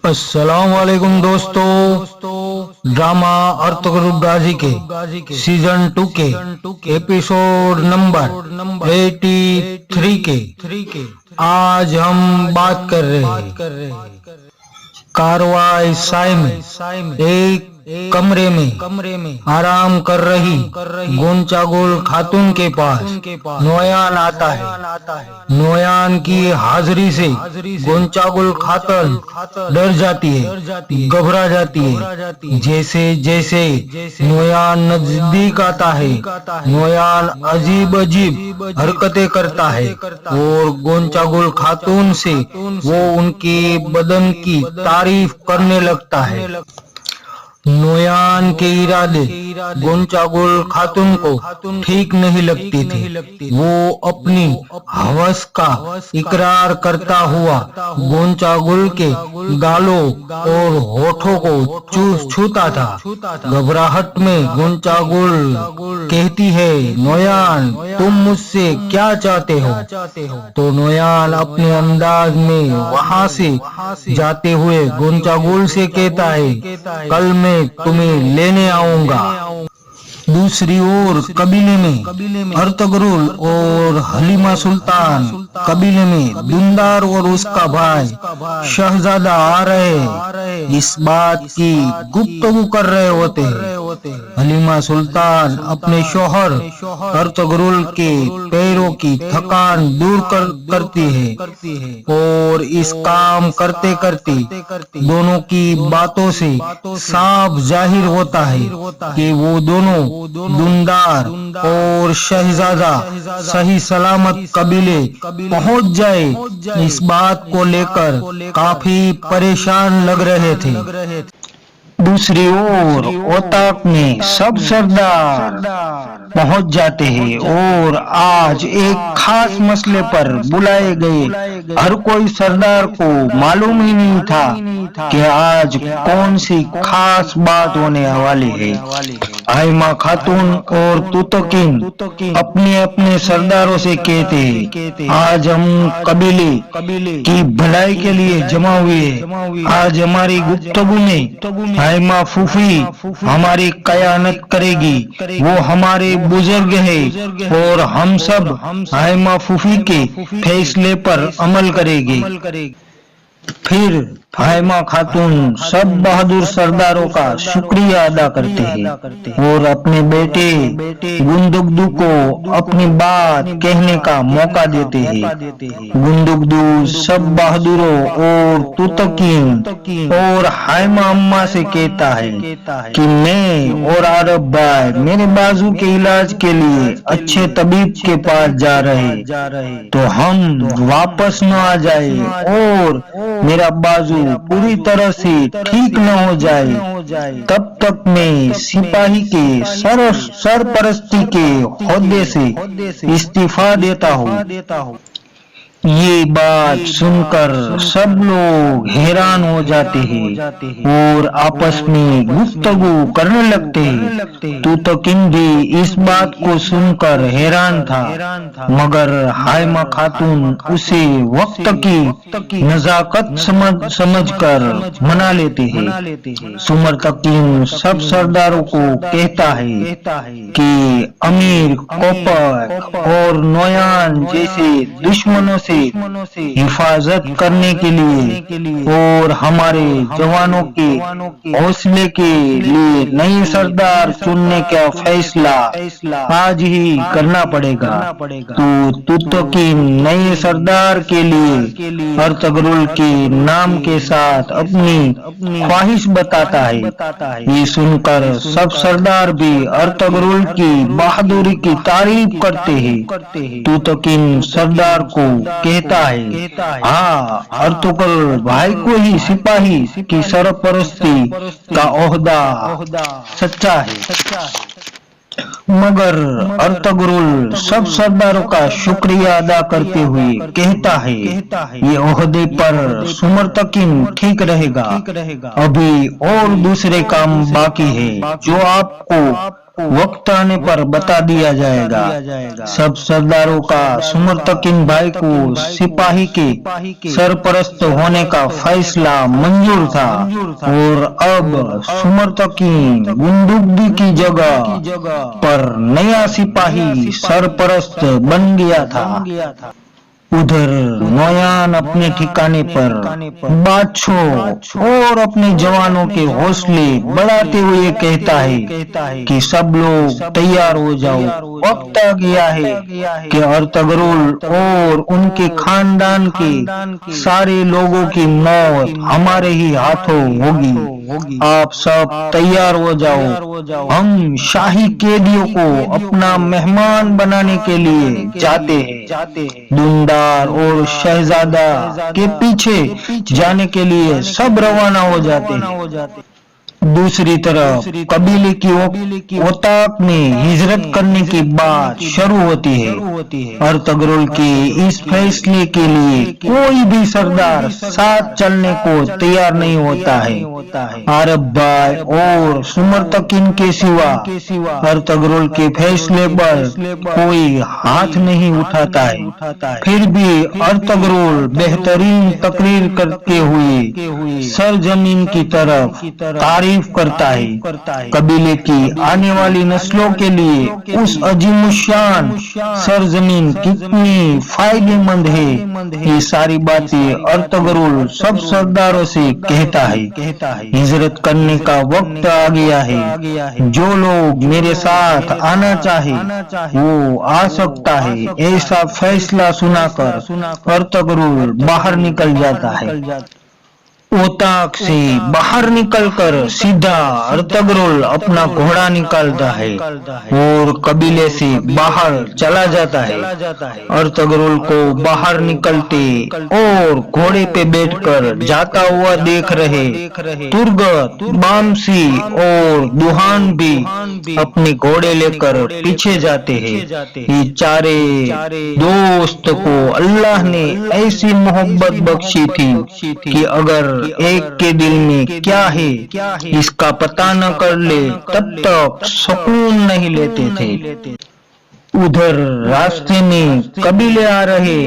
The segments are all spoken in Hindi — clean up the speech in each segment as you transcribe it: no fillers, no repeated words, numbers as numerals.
अस्सलाम वालेकुम दोस्तों। ड्रामा अर्तुगरुल गाजी के सीजन 2 के एपिसोड नंबर 83 के आज हम बात कर रहे हैं कारवाई साय में एक कमरे में आराम कर रही गोंचागुल खातून के पास नोयान आता है। नोयान की हाजिरी से गोंचागुल खातून डर जाती है, घबरा जाती है। जैसे जैसे नोयान नजदीक आता है, नोयान अजीब अजीब हरकतें करता है और गोंचागुल खातून से वो उनके बदन की तारीफ करने लगता है। नोयान के इरादे गोंचागुल खातून को ठीक नहीं लगती थी। वो अपनी हवस का इकरार करता हुआ गोंचागुल के गालों और होठों को छूता था। घबराहट में गोंचागुल कहती है, नोयान तुम मुझसे क्या चाहते हो? तो नोयान अपने अंदाज में वहां से जाते हुए गोंचागुल से कहता है, कल मैं तुम्हें लेने आऊंगा। दूसरी ओर कबीले में अर्तुगरुल और हलीमा सुल्तान कबीले में दुंदार और उसका भाई शहजादा आ रहे इस बात की गुफ्तगू कर रहे होते हैं। हलीमा सुल्तान अपने शौहर अर्तुगरुल के पैरों की थकान दूर करती है और इस काम करते करते दोनों की बातों से साफ जाहिर होता है कि वो दोनों दुंदार और शहजादा सही सलामत कबीले पहुंच जाए इस बात को लेकर काफी परेशान लग रहे थे। दूसरी ओर ओताक में सब सरदार पहुंच जाते हैं और आज एक खास मसले पर बुलाए गए। हर कोई सरदार को मालूम ही नहीं था कि आज कौन सी खास बात होने वाली है। आयमा खातून और तुतकिन अपने अपने सरदारों से कहते हैं, आज हम कबीले की भलाई के लिए जमा हुए। आज हमारी गुफ्तगू में आयमा फूफी हमारी कयानत करेगी। वो हमारे बुजुर्ग है और हम सब आयमा फूफी के फैसले पर अमल करेंगे। फिर आयमा खातून सब बहादुर सरदारों का शुक्रिया अदा करते हैं और अपने बेटे गुंदुगदू को अपनी बात कहने का मौका देते हैं। गुंदुगदू सब बहादुरों और तुतकीन और हायमा अम्मा से कहता है कि मैं और आरब भाई मेरे बाजू के इलाज के लिए अच्छे तबीब के पास जा रहे तो हम वापस न आ जाए और मेरा बाजू पूरी तरह से ठीक न हो जाए तब तक मैं सिपाही के सरपरस्ती के ओहदे से इस्तीफा देता हूँ। ये बात सुनकर सब लोग हैरान हो जाते हैं और आपस में गुफ्तगू करने लगते हैं। तुतकिन भी इस बात को सुनकर हैरान था, मगर हायमा खातून उसे वक्त की नजाकत समझकर मना लेते हैं। सुमरतकीन सब सरदारों को कहता है कि अमीर कोपक और नोयान जैसे दुश्मनों से हिफाजत करने के लिए और हमारे जवानों के हौसले के लिए नए सरदार चुनने का फैसला आज ही करना पड़ेगा। तो तुतकीन नए सरदार के लिए अर्तुगरुल के नाम के साथ अपनी ख्वाहिश बताता है। ये सुनकर सब सरदार भी अर्तुगरुल की बहादुरी की तारीफ करते हैं। तुतकीन सरदार को कहता है, हाँ अर्तुगरुल भाई को ही सिपाही की सरपरस्ती का ओहदा सच्चा है। मगर अर्तुगरुल सब सरदारों का शुक्रिया अदा करते हुए कहता है, ये ओहदे पर सुमरतकीन ठीक रहेगा। अभी और दूसरे काम बाकी है जो आपको वक्त आने पर बता दिया जाएगा। सब सरदारों का सुमरतकिन भाई को सिपाही के सरपरस्त होने का फैसला मंजूर था और अब सुमरतकिन गुंडुब्दी की जगह पर नया सिपाही सरपरस्त बन गया था। उधर नोयान अपने ठिकाने पर बादशाह और अपने जवानों के हौसले बढ़ाते हुए कहता है कि सब लोग तैयार हो जाओ, वक्त आ गया है कि अर्तगरुल और उनके खानदान के सारे लोगों की मौत हमारे ही हाथों होगी। आप सब तैयार हो जाओ, हम शाही कैदियों को अपना मेहमान बनाने के लिए जाते हैं। दुंदार और शहजादा के पीछे जाने के लिए सब रवाना हो जाते हैं। दूसरी तरफ कबीले की ओताक में हिजरत करने की बात शुरू होती है। अर्तगरुल के इस फैसले के लिए कोई भी सरदार साथ चलने को तैयार नहीं होता है। अरब भाई और सुमरतकिन के सिवा अर्तगरुल के फैसले पर कोई हाथ नहीं उठाता है। फिर भी अर्तगरुल बेहतरीन तकरीर करते हुए सरजमीन की तरफ तारीफ करता है। कबीले की आने वाली नस्लों के लिए उस अजीमुशान सरजमीन कितनी फायदेमंद है, ये सारी बातें अर्तगरुल सब सरदारों से कहता है। हिजरत करने का वक्त आ गया है। जो लोग मेरे साथ आना चाहे वो आ सकता है। ऐसा फैसला सुनाकर अर्तगरुल बाहर निकल जाता है। ओताक से बाहर निकलकर सीधा अर्तगरुल अपना घोड़ा निकालता है और कबीले से बाहर चला जाता है। अर्तगरुल को बाहर निकलते और घोड़े पे बैठकर जाता हुआ देख रहे तुर्गत, बामसी और दुहान भी अपने घोड़े लेकर पीछे जाते हैं। ये चारे दोस्त को अल्लाह ने ऐसी मोहब्बत बख्शी थी कि अगर एक के दिल में क्या है इसका पता न कर ले तब तक सुकून नहीं लेते थे। उधर रास्ते में कबीले आ रहे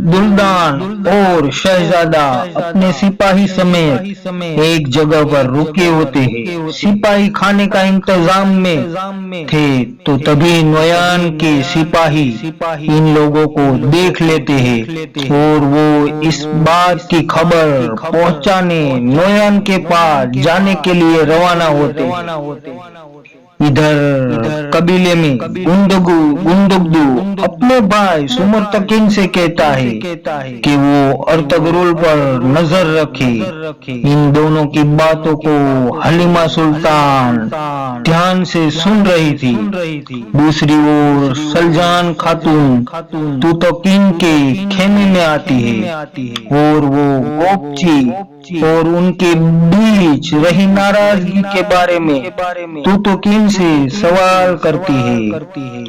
दुल्दान और शहजादा अपने सिपाही समेत एक जगह पर रुके होते हैं। सिपाही खाने का इंतजाम में थे तो तभी नोयान के सिपाही इन लोगों को देख लेते हैं और वो इस बात की खबर पहुंचाने नोयान के पास जाने के लिए रवाना होते हैं। इधर कबीले में गुंदुगदू अपने भाई सुमरतकिन से कहता है कि वो अर्तगरुल पर नजर रखे। इन दोनों की बातों को हलीमा सुल्तान ध्यान से सुन रही थी। दूसरी ओर सलजान खातून तुतकिन के खेमे में आती है और वो गोपची और उनके बीच रही नाराजगी के बारे में तुतकिन से सवाल करती है।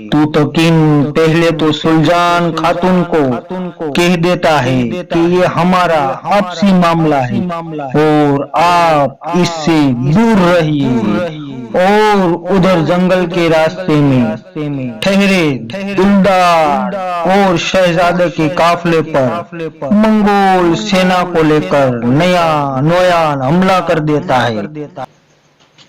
तुतकिन पहले तो सुल्जान खातून को कह देता है कि ये हमारा आपसी मामला है और आप इससे दूर रहिए। और उधर जंगल के रास्ते में ठहरे दुल्दार और शहजादे के काफले पर मंगोल सेना को लेकर नोयान हमला कर देता है।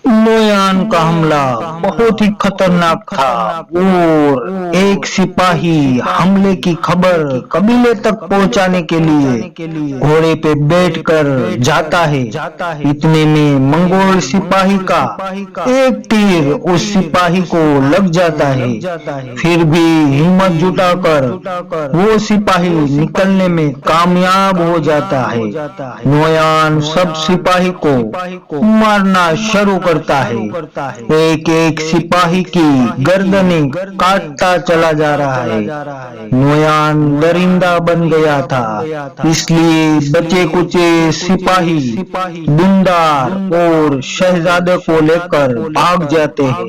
नोयान का हमला बहुत ही खतरनाक था और एक सिपाही हमले की खबर कबीले तक पहुंचाने के लिए घोड़े पे बैठकर जाता है। इतने में मंगोल सिपाही का एक तीर उस सिपाही को लग जाता है। फिर भी हिम्मत जुटाकर वो सिपाही निकलने में कामयाब हो जाता है। नोयान सब सिपाही को मारना शुरू करता है। एक एक सिपाही की गर्दनें काटता चला जा रहा है। नोयान दरिंदा बन गया था, इसलिए बचे कुचे सिपाही दुंदार और शहजादे को लेकर भाग जाते हैं।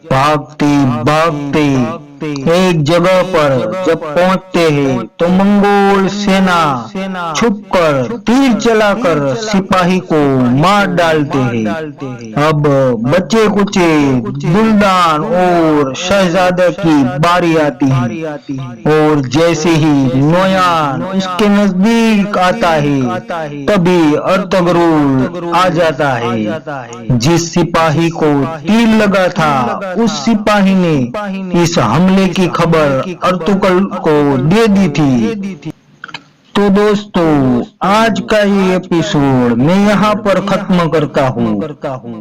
भागते भागते एक जगह पर जब पहुंचते हैं तो मंगोल सेना छुपकर तीर चलाकर सिपाही को मार डालते हैं। अब बच्चे कुचे दुल्दान और शहजादे की बारी आती है और जैसे ही नोयान उसके नजदीक आता है तभी अर्तुगरुल आ जाता है। जिस सिपाही को तीर लगा था उस सिपाही ने इस हमले की खबर अर्तुगरुल को दे दी थी। तो दोस्तों आज का ये एपिसोड मैं यहाँ पर खत्म करता हूँ।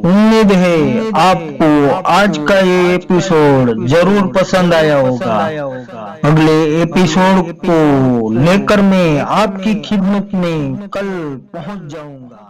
उम्मीद है आपको आज का ये एपिसोड जरूर पसंद आया होगा। अगले एपिसोड को लेकर मैं आपकी खिदमत में कल पहुँच जाऊंगा।